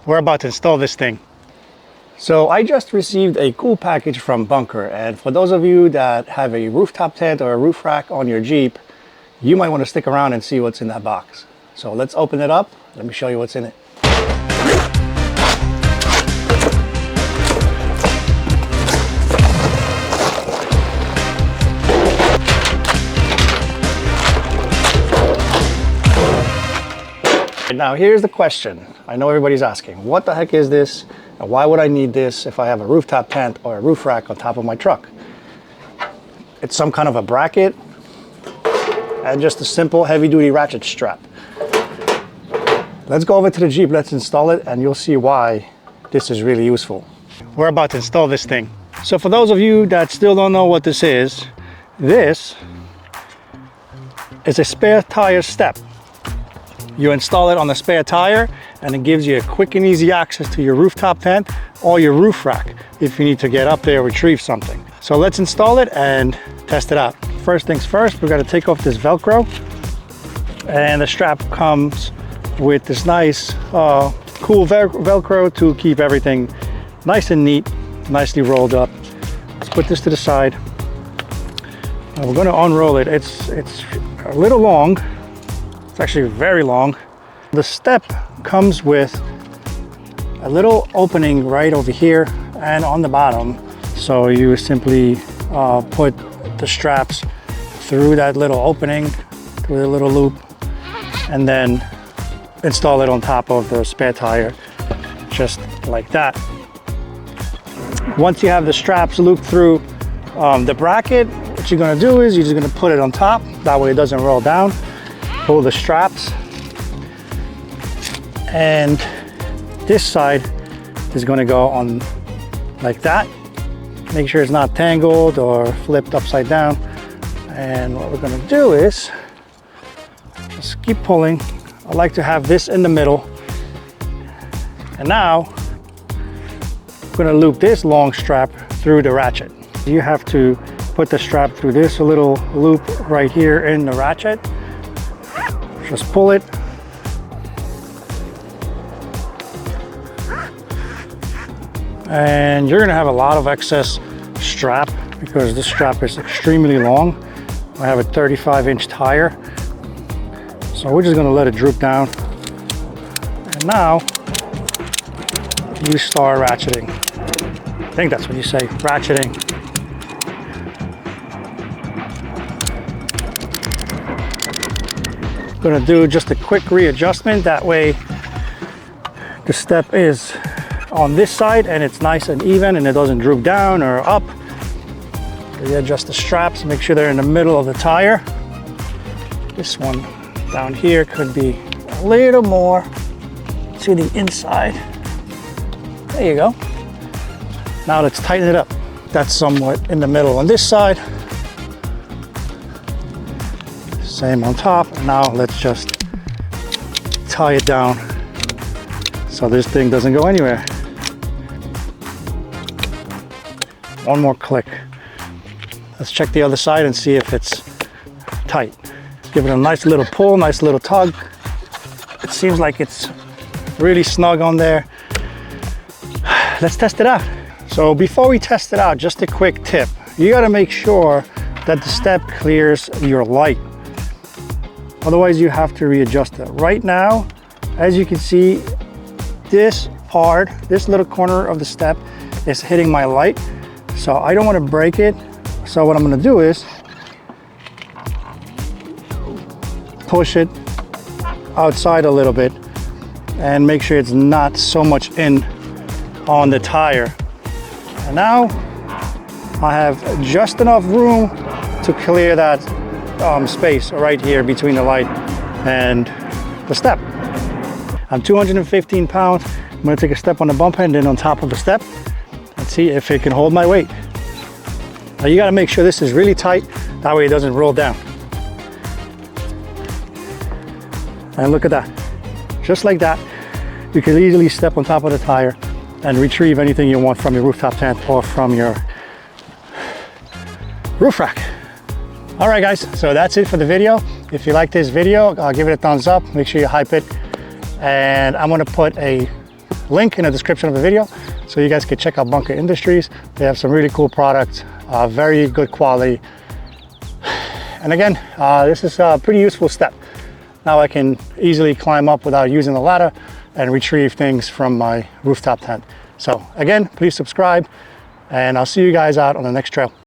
We're about to install this thing. So I just received a cool package from Bunker, and for those of you that have a rooftop tent or a roof rack on your Jeep, you might want to stick around and see what's in that box. So let's open it up. Let me show you what's in it. Now here's the question. I know everybody's asking, what the heck is this? And why would I need this if I have a rooftop tent or a roof rack on top of my truck? It's some kind of a bracket and just a simple heavy-duty ratchet strap. Let's go over to the Jeep, let's install it, and you'll see why this is really useful. We're about to install this thing. So for those of you that still don't know what this is a spare tire step. You install it on the spare tire and it gives you a quick and easy access to your rooftop tent or your roof rack if you need to get up there, retrieve something. So let's install it and test it out. First things first, we've got to take off this Velcro, and the strap comes with this nice cool Velcro to keep everything nice and neat, nicely rolled up. Let's put this to the side. We're going to unroll it. It's a little long. It's actually very long. The step comes with a little opening right over here and on the bottom. So you simply put the straps through that little opening, through the little loop, and then install it on top of the spare tire, just like that. Once you have the straps looped through the bracket, what you're gonna do is you're just gonna put it on top. That way it doesn't roll down. Pull the straps, and this side is going to go on like that. Make sure it's not tangled or flipped upside down. And what we're going to do is just keep pulling. I like to have this in the middle, and now I'm going to loop this long strap through the ratchet. You have to put the strap through this little loop right here in the ratchet. Just pull it, and you're gonna have a lot of excess strap because this strap is extremely long. I have a 35-inch tire, so we're just gonna let it droop down. And now you start ratcheting. I think that's what you say, ratcheting. Going to do just a quick readjustment. That way the step is on this side and it's nice and even and it doesn't droop down or up. You adjust the straps, make sure they're in the middle of the tire. This one down here could be a little more to the inside. There you go. Now let's tighten it up. That's somewhat in the middle on this side. Same on top. Now let's just tie it down so this thing doesn't go anywhere. One more click. Let's check the other side and see if it's tight. Give it a nice little pull, nice little tug. It seems like it's really snug on there. Let's test it out. So before we test it out, just a quick tip. You got to make sure that the step clears your light. Otherwise you have to readjust it. Right now, as you can see, this part, this little corner of the step is hitting my light. So I don't want to break it. So what I'm going to do is push it outside a little bit and make sure it's not so much in on the tire. And now I have just enough room to clear that space right here between the light and the step. I'm 215 pounds. I'm going to take a step on the bump end and on top of the step and see if it can hold my weight. Now you got to make sure this is really tight, that way it doesn't roll down. And look at that, just like that, you can easily step on top of the tire and retrieve anything you want from your rooftop tent or from your roof rack. All right guys, so that's it for the video. If you like this video, give it a thumbs up, make sure you hype it. And I'm gonna put a link in the description of the video, so you guys can check out Bunker Industries. They have some really cool products, very good quality. And again, this is a pretty useful step. Now I can easily climb up without using the ladder and retrieve things from my rooftop tent. So again, please subscribe, and I'll see you guys out on the next trail.